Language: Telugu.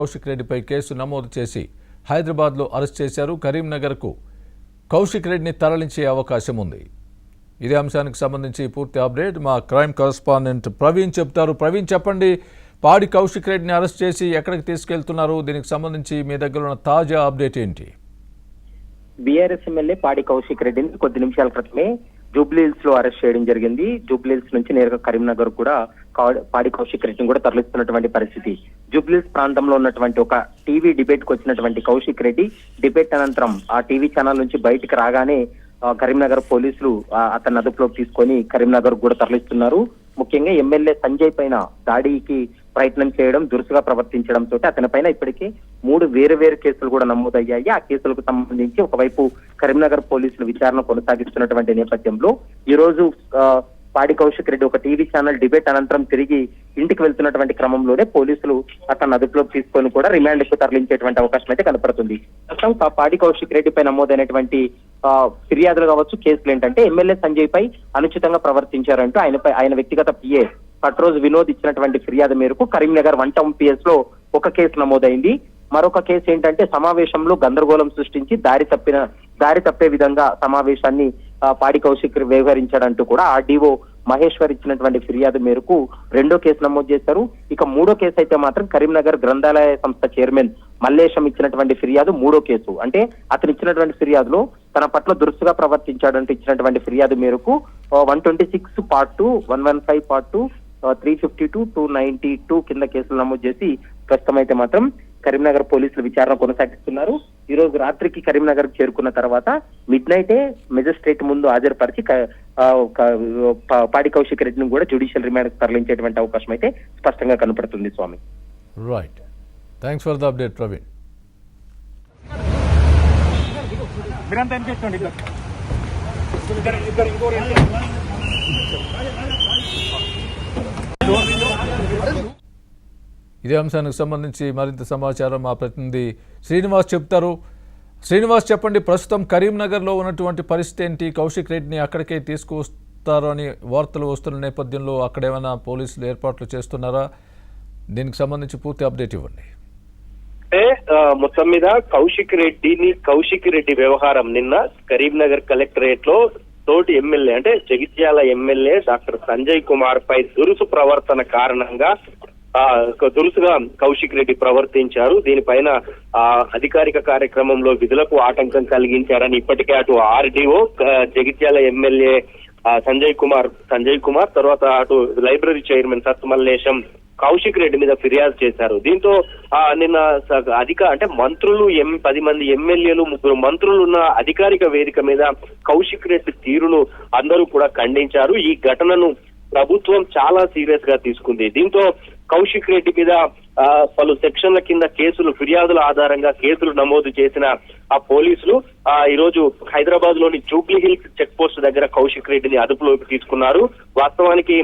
కౌశిక్ రెడ్డిపై కేసు నమోదు చేసి హైదరాబాద్లో అరెస్ట్ చేశారు. కరీంనగర్కు కౌశిక్ రెడ్డిని తరలించే అవకాశం ఉంది. ఇదే అంశానికి సంబంధించి పూర్తి అప్డేట్ మా క్రైమ్ కరెస్పాండెంట్ ప్రవీణ్ చెప్తారు. ప్రవీణ్, చెప్పండి, పాడి కౌశిక్ రెడ్డిని అరెస్ట్ చేసి ఎక్కడికి తీసుకెళ్తున్నారు? దీనికి సంబంధించి మీ దగ్గర ఉన్న తాజా అప్డేట్ ఏంటి? బీఆర్ఎస్ ఎమ్మెల్యే పాడి కౌశిక్ రెడ్డిని కొద్ది నిమిషాల క్రితమే జూబ్లీహిల్స్ లో అరెస్ట్ చేయడం జరిగింది. జూబ్లీహిల్స్ నుంచి నేరుగా కరీంనగర్ కూడా పాడి కౌశిక్ రెడ్డిని కూడా తరలిస్తున్నటువంటి పరిస్థితి. జూబ్లీహిల్స్ ప్రాంతంలో ఉన్నటువంటి ఒక టీవీ డిబేట్ కు వచ్చినటువంటి కౌశిక్ రెడ్డి డిబేట్ అనంతరం ఆ టీవీ ఛానల్ నుంచి బయటికి రాగానే కరీంనగర్ పోలీసులు అతన్ని అదుపులోకి తీసుకొని కరీంనగర్ కూడా తరలిస్తున్నారు. ముఖ్యంగా ఎమ్మెల్యే సంజయ్ పైన దాడికి ప్రయత్నం చేయడం, దురుసుగా ప్రవర్తించడంతో అతని పైన ఇప్పటికే 3 వేరు కేసులు కూడా నమోదయ్యాయి. ఆ కేసులకు సంబంధించి ఒకవైపు కరీంనగర్ పోలీసులు విచారణ కొనసాగిస్తున్నటువంటి నేపథ్యంలో ఈ రోజు పాడి కౌశిక్ రెడ్డి ఒక టీవీ ఛానల్ డిబేట్ అనంతరం తిరిగి ఇంటికి వెళ్తున్నటువంటి క్రమంలోనే పోలీసులు అతను అదుపులోకి తీసుకొని కూడా రిమాండ్ కు తరలించేటువంటి అవకాశం అయితే కనపడుతుంది. ప్రస్తుతం పాడి కౌశిక్ రెడ్డి పై నమోదైనటువంటి ఫిర్యాదులు కావచ్చు, కేసులు ఏంటంటే ఎమ్మెల్యే సంజయ్ పై అనుచితంగా ప్రవర్తించారంటూ ఆయన వ్యక్తిగత పిఏ పట్రోజ్ వినోద్ ఇచ్చినటువంటి ఫిర్యాదు మేరకు కరీంనగర్ 1 టౌన్ పిఎస్ లో ఒక కేసు నమోదైంది. మరొక కేసు ఏంటంటే సమావేశంలో గందరగోళం సృష్టించి దారి తప్పే విధంగా సమావేశాన్ని పాడి కౌశిక్ వ్యవహరించాడంటూ కూడా ఆర్డీఓ మహేశ్వర్ ఇచ్చినటువంటి ఫిర్యాదు మేరకు 2వ కేసు నమోదు చేశారు. ఇక 3వ కేసు అయితే మాత్రం కరీంనగర్ గ్రంథాలయ సంస్థ చైర్మన్ మల్లేశం ఇచ్చినటువంటి ఫిర్యాదు 3వ కేసు. అంటే అతను ఇచ్చినటువంటి ఫిర్యాదులో తన పట్ల దురుసుగా ప్రవర్తించాడంటూ ఇచ్చినటువంటి ఫిర్యాదు మేరకు 126 పార్ట్ 2, 115 పార్ట్ 2, 352, 292 కింద కేసులు నమోదు చేసి ప్రస్తుతం అయితే మాత్రం కరీంనగర్ పోలీసులు విచారణ కొనసాగిస్తున్నారు. ఈ రోజు రాత్రికి కరీంనగర్ చేరుకున్న తర్వాత మిడ్ నైటే మెజిస్ట్రేట్ ముందు హాజరుపరిచి పాడి కౌశిక్ రెడ్డిని కూడా జ్యుడిషియల్ రిమాండ్ తరలించేటువంటి అవకాశం అయితే స్పష్టంగా కనపడుతుంది. Swami, right, thanks for the update Praveen. ఇదే అంశానికి సంబంధించి మరింత సమాచారం మా ప్రతినిధి శ్రీనివాస్ చెప్తారు. శ్రీనివాస్, చెప్పండి, ప్రస్తుతం కరీంనగర్లో ఉన్నటువంటి పరిస్థితి ఏంటి? కౌశిక్ రెడ్డిని అక్కడికే తీసుకువస్తారు అని వార్తలు వస్తున్న నేపథ్యంలో అక్కడ ఏమైనా పోలీసులు ఏర్పాట్లు చేస్తున్నారా? దీనికి సంబంధించి పూర్తి అప్డేట్ ఇవ్వండి. మొత్తం మీద కౌశిక్ రెడ్డి వ్యవహారం నిన్న కరీంనగర్ కలెక్టరేట్ లో తోటి ఎమ్మెల్యే అంటే జగిత్యాల ఎమ్మెల్యే డాక్టర్ సంజయ్ కుమార్ పై దురుసు ప్రవర్తన కారణంగా దురుసుగా కౌశిక్ రెడ్డి ప్రవర్తించారు. దీనిపైన అధికారిక కార్యక్రమంలో విధులకు ఆటంకం కలిగించారని ఇప్పటికే అటు ఆర్డీఓ జగిత్యాల ఎమ్మెల్యే సంజయ్ కుమార్ తర్వాత అటు లైబ్రరీ చైర్మన్ సత్మల్లేశం కౌశిక్ రెడ్డి మీద ఫిర్యాదు చేశారు. దీంతో నిన్న అంటే మంత్రులు 10 మంది ఎమ్మెల్యేలు 3 మంత్రులు ఉన్న అధికారిక వేదిక మీద కౌశిక్ రెడ్డి తీరును అందరూ కూడా ఖండించారు. ఈ ఘటనను ప్రభుత్వం చాలా సీరియస్ గా తీసుకుంది. దీంతో కౌశిక్ రెడ్డి మీద పలు సెక్షన్ల కింద ఫిర్యాదుల ఆధారంగా కేసులు నమోదు చేసిన ఆ పోలీసులు ఈ రోజు హైదరాబాద్ లోని జూబ్లీ హిల్స్ చెక్ పోస్ట్ దగ్గర కౌశిక్ రెడ్డిని అదుపులోకి తీసుకున్నారు. వాస్తవానికి